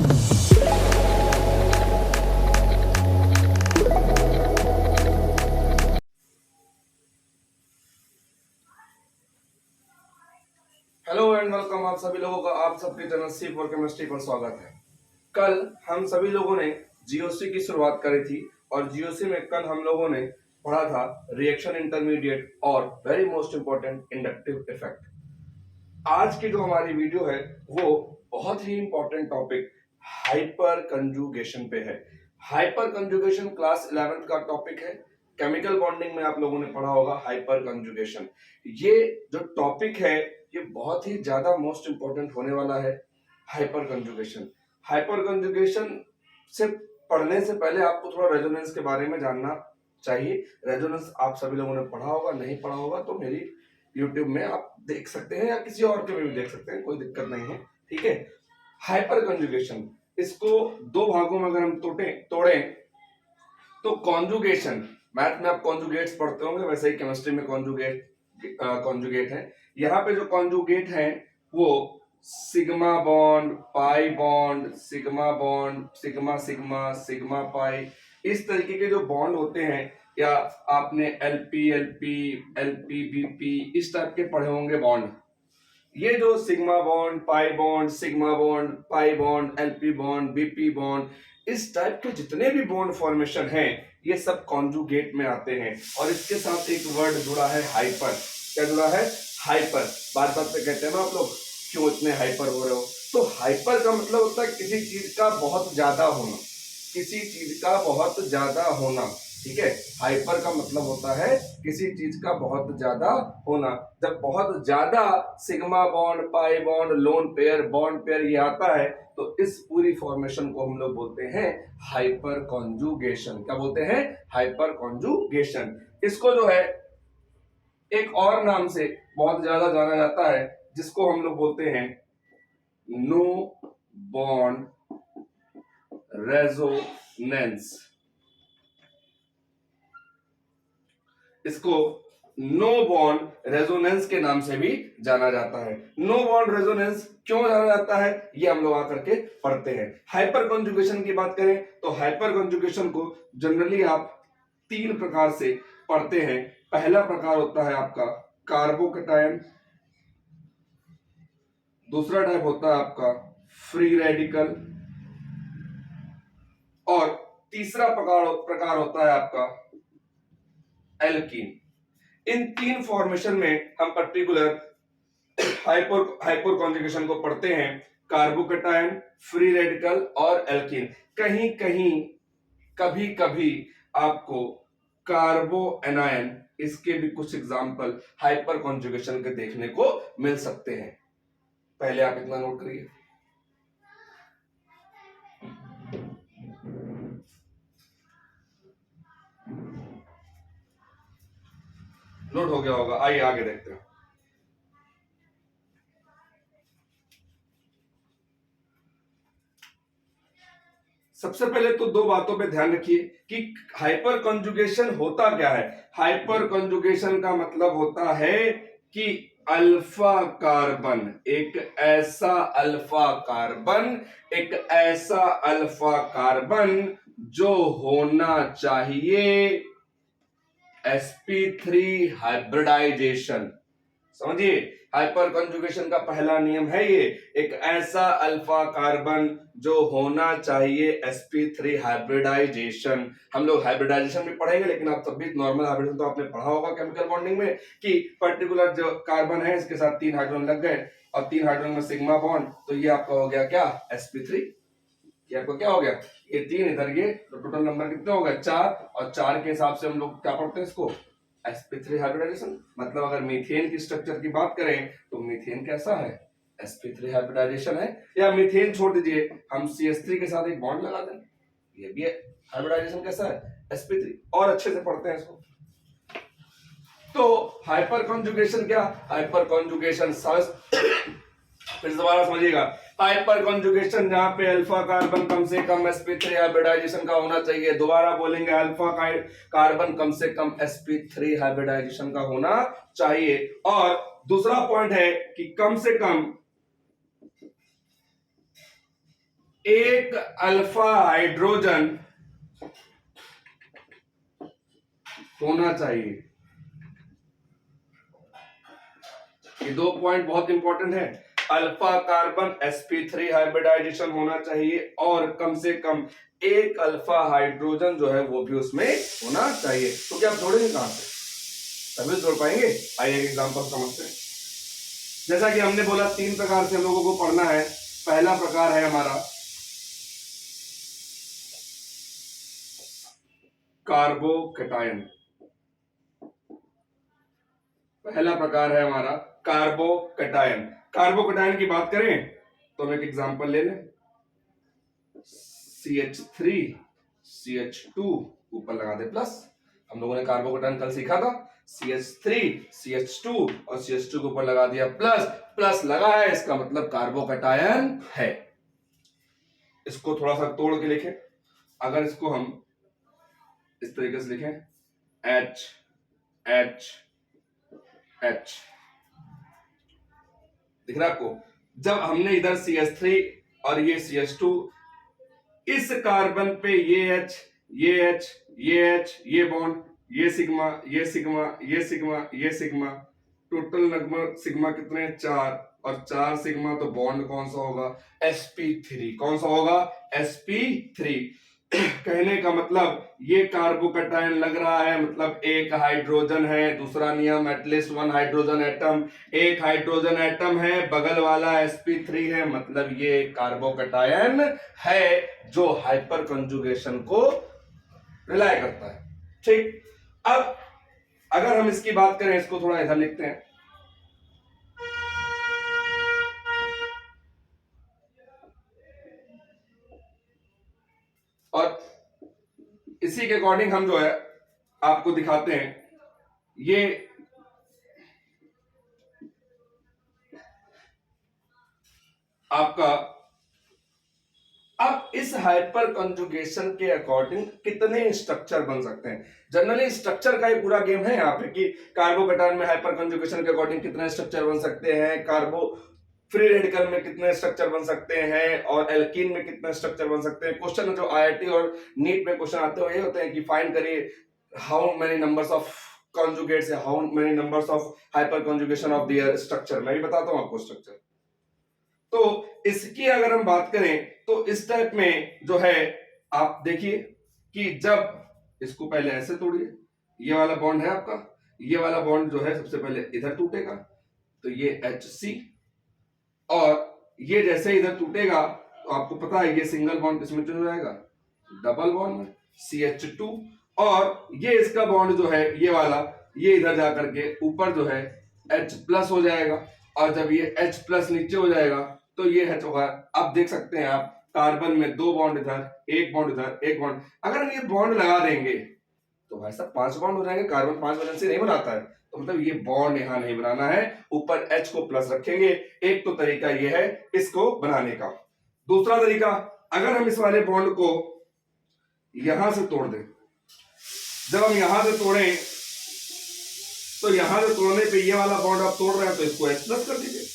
Hello and welcome आप सभी लोगों का आप सबके चैनल सी फॉर केमिस्ट्री पर स्वागत है। कल हम सभी लोगों ने जीओसी की शुरुआत करी थी और जीओसी में कल हम लोगों ने पढ़ा था रिएक्शन इंटरमीडिएट और very most important inductive effect. आज की जो हमारी वीडियो है वो बहुत ही इंपॉर्टेंट टॉपिक हाइपर कंजुगेशन पे है। हाइपर कंजुगेशन क्लास 11th का टॉपिक है। केमिकल बॉन्डिंग में आप लोगों ने पढ़ा होगा हाइपर कंजुगेशन। ये जो टॉपिक है ये बहुत ही ज्यादा मोस्ट इंपॉर्टेंट होने वाला है। हाइपर कंजुगेशन से पढ़ने से पहले आपको थोड़ा रेजोनेंस के बारे में जानना चाहिए। रेजोनेंस आप सभी लोगों ने पढ़ा होगा, नहीं पढ़ा होगा तो मेरी यूट्यूब में आप देख सकते हैं या किसी और के में भी देख सकते हैं, कोई दिक्कत नहीं है। ठीक है। हाइपर कंजुगेशन, इसको दो भागों में अगर हम तोड़ें तो कॉन्जुगेशन, मैथ में आप कॉन्जुगेट्स पढ़ते होंगे, वैसे ही केमिस्ट्री में कॉन्जुगेट है। यहाँ पे जो कॉन्जुगेट है वो sigma bond, pi bond, sigma bond, sigma sigma, sigma pi, इस तरीके के जो बॉन्ड होते हैं, या आपने एलपी एलपी एलपी बीपी इस टाइप के पढ़े होंगे बॉन्ड। ये जो sigma bond, pi bond, sigma bond, pi bond, LP bond, BP bond, इस टाइप के जितने भी बॉन्ड फॉर्मेशन हैं ये सब कॉन्जुगेट में आते हैं। और इसके साथ एक वर्ड जुड़ा है हाइपर। क्या जुड़ा है? हाइपर। बात बात पे कहते हैं ना आप लोग क्यों इतने हाइपर हो रहे हो, तो हाइपर का मतलब होता है किसी चीज का बहुत ज्यादा होना, किसी चीज का बहुत ज्यादा होना। ठीक है। हाइपर का मतलब होता है किसी चीज का बहुत ज्यादा होना। जब बहुत ज्यादा sigma bond, pi bond, lone pair, bond pair ये आता है तो इस पूरी फॉर्मेशन को हम लोग बोलते हैं हाइपर कॉन्जुगेशन। क्या बोलते हैं? Hyper conjugation. इसको जो है एक और नाम से बहुत ज्यादा जाना जाता है जिसको हम लोग बोलते हैं नो बॉन्ड रेजोनेंस। इसको नो बॉन्ड रेजोनेंस के नाम से भी जाना जाता है। नो बॉन्ड रेजोनेंस क्यों जाना जाता है ये हम लोग आकर के पढ़ते हैं। हाइपर कंजुगेशन की बात करें तो हाइपर कंजुगेशन को जनरली आप तीन प्रकार से पढ़ते हैं। पहला प्रकार होता है आपका कार्बोकेटायन, दूसरा टाइप होता है आपका फ्री रेडिकल, और तीसरा प्रकार होता है आपका एल्कीन। इन तीन फॉर्मेशन में हम पर्टिकुलर हाइपर कॉन्जुगेशन को पढ़ते हैं। कार्बोकेटायन, फ्री रेडिकल और एल्कीन। कहीं कहीं कभी कभी आपको कार्बो एनायन, इसके भी कुछ एग्जाम्पल हाइपर कॉन्जुगेशन के देखने को मिल सकते हैं। पहले आप इतना नोट करिए। नोट हो गया होगा, आइए आगे देखते हैं। सबसे पहले तो दो बातों पे ध्यान रखिए कि हाइपर कंजुगेशन होता क्या है। हाइपर कंजुगेशन का मतलब होता है कि अल्फा कार्बन, एक ऐसा अल्फा कार्बन जो होना चाहिए sp3 हाइब्रिडाइजेशन। समझिए, हाइपर कंजुगेशन का पहला नियम है ये, एक ऐसा अल्फा कार्बन जो होना चाहिए sp3 हाइब्रिडाइजेशन। हम लोग हाइब्रिडाइजेशन भी पढ़ेंगे, लेकिन आप तब भी नॉर्मल हाइब्रिडेशन तो आपने पढ़ा होगा केमिकल बॉन्डिंग में कि पर्टिकुलर जो कार्बन है इसके साथ 3 हाइड्रोजन लग गए और 3 हाइड्रोजन में सिग्मा बॉन्ड, तो ये आपका हो गया क्या? sp3। ये आपको क्या हो गया? ये 3 इधर, ये तो टोटल नंबर कितने हो गए? 4। और 4 के हिसाब से हम लोग क्या पढ़ते हैं इसको? sp3 hybridisation. मतलब अगर मीथेन की स्ट्रक्चर की बात करें तो मीथेन कैसा है? sp3 हाइब्रिडाइजेशन है। या मीथेन छोड़ दीजिए, हम CH3 के साथ एक बॉन्ड लगा दें, ये भी हाइब्रिडाइजेशन कैसा है? sp3। और अच्छे से पढ़ते हैं इसको। तो हाइपर कॉन्जुगेशन क्या? हाइपर कॉन्जुगेशन फिर दोबारा समझिएगा। हाइपर कॉन्जुगेशन जहां पे अल्फा कार्बन कम से कम sp3 हाइब्रिडाइजेशन का होना चाहिए। दोबारा बोलेंगे, अल्फा कार्बन कम से कम sp3 हाइब्रिडाइजेशन का होना चाहिए। और दूसरा पॉइंट है कि कम से कम एक अल्फा हाइड्रोजन होना चाहिए। ये 2 पॉइंट बहुत इंपॉर्टेंट है। अल्फा कार्बन sp3 हाइब्रिडाइजेशन होना चाहिए और कम से कम एक अल्फा हाइड्रोजन जो है वो भी उसमें होना चाहिए। तो क्या आप जोड़ेंगे कहां से, तभी जोड़ पाएंगे। आइए एक एग्जांपल समझते हैं। जैसा कि हमने बोला 3 प्रकार से हम लोगों को पढ़ना है। पहला प्रकार है हमारा कार्बोकैटायन। पहला प्रकार है हमारा कार्बोकैटायन। कार्बोकैटायन की बात करें तो हम एक एग्जांपल ले लें। CH3 CH2 ऊपर लगा दे प्लस। हम लोगों ने कार्बोकैटायन कल सीखा था। CH3 CH2 और CH2 के ऊपर लगा दिया प्लस। प्लस लगा है इसका मतलब कार्बोकैटायन है। इसको थोड़ा सा तोड़ के लिखें। अगर इसको हम इस तरीके से लिखें H H H, दिख रहा है आपको। जब हमने इधर CH3 और ये CH2, इस कार्बन पे ये H ये H ये H ये बॉन्ड, ये सिग्मा ये सिग्मा ये सिग्मा ये सिग्मा, टोटल लगभग सिग्मा कितने 4 और 4 सिग्मा, तो बॉन्ड कौन सा होगा sp3। कौन सा होगा sp3। कहने का मतलब ये कार्बोकैटायन लग रहा है मतलब एक हाइड्रोजन है। दूसरा नियम एटलीस्ट 1 हाइड्रोजन एटम। एक हाइड्रोजन एटम है, बगल वाला sp3 है, मतलब ये कार्बोकैटायन है जो हाइपर कंजुगेशन को रिलाय करता है। ठीक, अब अगर हम इसकी बात करें, इसको थोड़ा इधर लिखते हैं। और इसी के अकॉर्डिंग हम जो है आपको दिखाते हैं। ये आपका अब इस हाइपर कंजुगेशन के अकॉर्डिंग कितने स्ट्रक्चर बन सकते हैं। जनरली स्ट्रक्चर का ही पूरा गेम है यहाँ पे कि कार्बोकैटायन में हाइपर कंजुगेशन के अकॉर्डिंग कितने स्ट्रक्चर बन सकते हैं, कार्बो फ्री रेडिकल में कितने स्ट्रक्चर बन सकते हैं और एल्कीन में कितने स्ट्रक्चर बन सकते हैं। क्वेश्चन जो IIT और नीट में क्वेश्चन आते हुए ये होते हैं कि फाइंड करिए how many numbers of conjugates या how many numbers of hyperconjugation of their structure. मैं भी बताता हूं आपको स्ट्रक्चर। तो इसकी अगर हम बात करें तो इस टाइप में जो है आप देखिए कि जब इसको पहले ऐसे तोड़िए, ये वाला बॉन्ड है आपका, ये वाला बॉन्ड जो है सबसे पहले इधर टूटेगा तो ये HC, और ये जैसे इधर टूटेगा तो आपको पता है ये सिंगल बॉन्ड किसमें चेंज हो जाएगा, डबल बॉन्ड में CH2, और ये इसका बॉन्ड जो है ये वाला, ये इधर जाकर के ऊपर जो है H+ हो जाएगा, और जब ये H+ नीचे हो जाएगा तो ये H होगा। अब देख सकते हैं आप कार्बन में 2 बॉन्ड इधर, एक बॉन्ड इधर, एक बॉन्ड। अगर हम ये बॉन्ड लगा देंगे तो भाई साहब 5 बॉन्ड हो जाएंगे। कार्बन 5 वैलेंसी नहीं बनाता है, तो मतलब ये बॉन्ड यहां नहीं बनाना है, ऊपर H को प्लस रखेंगे। एक तो तरीका ये है इसको बनाने का। दूसरा तरीका, अगर हम इस वाले बॉन्ड को यहां से तोड़ दें, जब हम यहां से तोड़ें तो यहां से तोड़ने पे ये वाला बॉन्ड आप तोड़ रहे हैं तो इसको H+ कर दीजिए।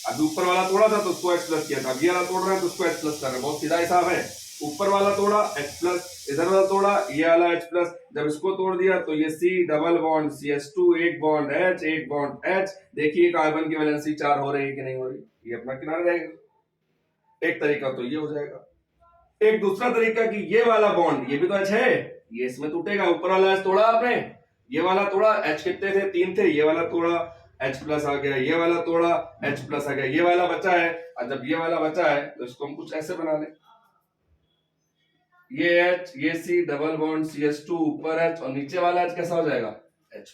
अभी ऊपर वाला तोड़ा था तो उसको H+ किया था, अब ये वाला तोड़ रहे हैं तो उसको H+ कर रहे हैं। बहुत सीधा हिसाब है। ऊपर वाला तोड़ा H+, इधर वाला तोड़ा ये वाला H+, जब इसको तोड़ दिया तो ये C डबल बॉन्ड CH2, एक बॉन्ड H, एक बॉन्ड H। देखिए कार्बन की वैलेंसी 4 हो रही है कि नहीं हो रही, ये अपना किनारा रहेगा। एक तरीका तो ये हो जाएगा। एक दूसरा तरीका कि ये वाला बॉन्ड, ये भी तो H है, ये इसमें टूटेगा। ऊपर वाला H तोड़ा आपने, ये वाला तोड़ा, H कितने थे 3 थे, ये वाला तोड़ा H+ आ गया, ये वाला तोड़ा H+ आ गया, ये वाला बचा है। और जब ये वाला बचा है तो इसको हम कुछ ऐसे बना लें, ये H, ये C डबल बॉन्ड CH2 ऊपर H, और नीचे वाला H कैसा हो जाएगा H+।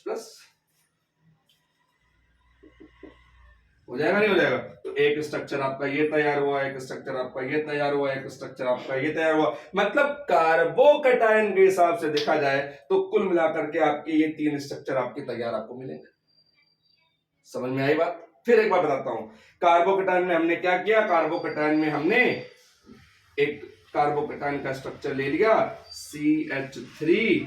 हो जाएगा नहीं हो जाएगा। तो एक स्ट्रक्चर आपका ये तैयार हुआ, एक स्ट्रक्चर आपका ये तैयार हुआ, एक स्ट्रक्चर आपका ये तैयार हुआ। मतलब कार्बोकैटायन के हिसाब से देखा जाए तो कुल मिलाकर के आपके ये 3 स्ट्रक्चर आपके तैयार आपको मिलेंगे। समझ में आई बात? फिर एक बार बताता हूं। कार्बोकैटायन में हमने क्या किया, कार्बोकैटायन में हमने एक कार्बोकैटायन का स्ट्रक्चर ले लिया CH3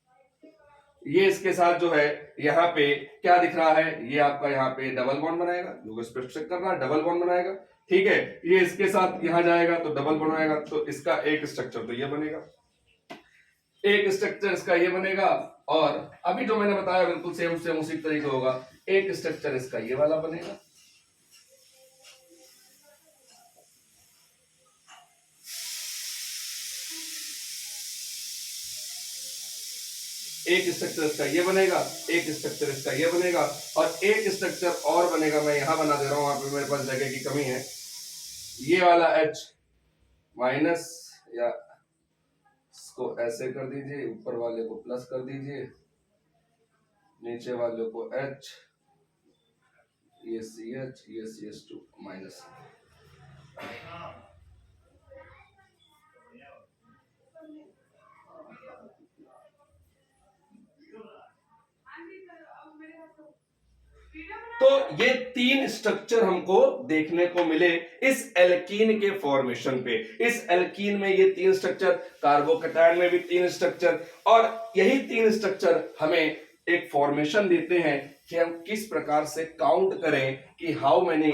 ये इसके साथ जो है यहाँ पे क्या दिख रहा है, ये आपका यहाँ पे डबल बॉन्ड बनाएगा, जो स्पेसिफिक चेक कर रहा है डबल बॉन्ड बनाएगा, ठीक है। ये इसके साथ यहाँ जाएगा तो डबल बॉन्ड बनाएगा, तो इसका एक स्ट्रक्चर तो ये बनेगा, एक स्ट्रक्चर इसका ये बनेगा, और अभी जो मैंने बताया बिल्कुल सेम सेम उसी तरीके होगा, एक स्ट्रक्चर इसका ये वाला बनेगा, एक स्ट्रक्चर इसका ये बनेगा, एक स्ट्रक्चर इसका ये बनेगा, और एक स्ट्रक्चर और बनेगा, मैं यहां बना दे रहा हूं, वहां पे मेरे पास जगह की कमी है, ये वाला H माइनस, या इसको ऐसे कर दीजिए, ऊपर वाले को प्लस कर दीजिए, नीचे वाले को H, ये CH, ये CH2 माइनस। तो ये तीन स्ट्रक्चर हमको देखने को मिले इस एल्कीन के फॉर्मेशन पे। इस एल्कीन में ये तीन स्ट्रक्चर, कार्बोकैटायन में भी तीन स्ट्रक्चर, और यही तीन स्ट्रक्चर हमें एक फॉर्मेशन देते हैं कि हम किस प्रकार से काउंट करें कि how many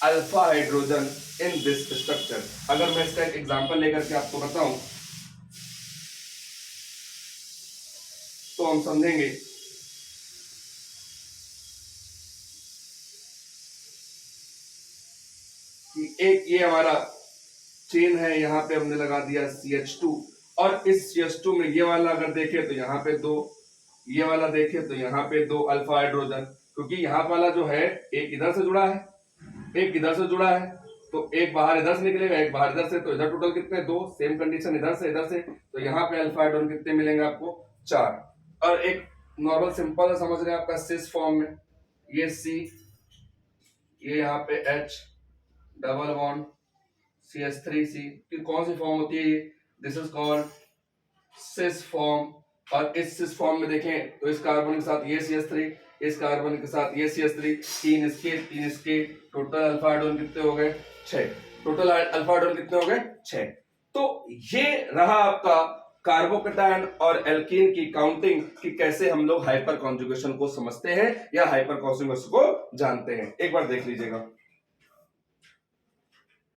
alpha hydrogen in this structure. अगर मैं इसका एक एग्जांपल लेकर के आपको बताऊं तो हम समझेंगे। कि एक ये हमारा चेन है, यहाँ पे हमने लगा दिया CH2, और इस CH2 में ये वाला अगर देखें तो यहाँ पे दो, ये वाला देखें तो यहाँ पे दो अल्फा हाइड्रोजन, क्योंकि यहाँ वाला जो है एक इधर से जुड़ा है, एक इधर से जुड़ा है, तो एक बाहर इधर से निकलेगा, एक बाहर इधर से, तो इधर टोटल कितने, दो। सेम कंडीशन इधर से, तो यहाँ पे अल्फा हाइड्रोजन कितने मिलेंगे आपको, 4। और एक नॉर्मल सिंपल समझ रहे हैं आपका सिस फॉर्म में, ये C, ये यहाँ पे H डबल बॉन्ड CH3C की कौन सी फॉर्म होती है ये, this is called cis form. और इस सिस फॉर्म में देखें तो इस कार्बन के साथ ये CH3, इस कार्बन के साथ ये CH3, तीन इसके, टोटल अल्फा हाइड्रोजन कितने हो गए, 6। टोटल अल्फा हाइड्रोजन कितने हो गए, 6। तो ये रहा आपका कार्बोकैटायन और एल्कीन की काउंटिंग कि कैसे हम लोग हाइपर कॉन्जुगेशन को समझते हैं या हाइपर कॉन्जुगेशन को जानते हैं। एक बार देख लीजिएगा।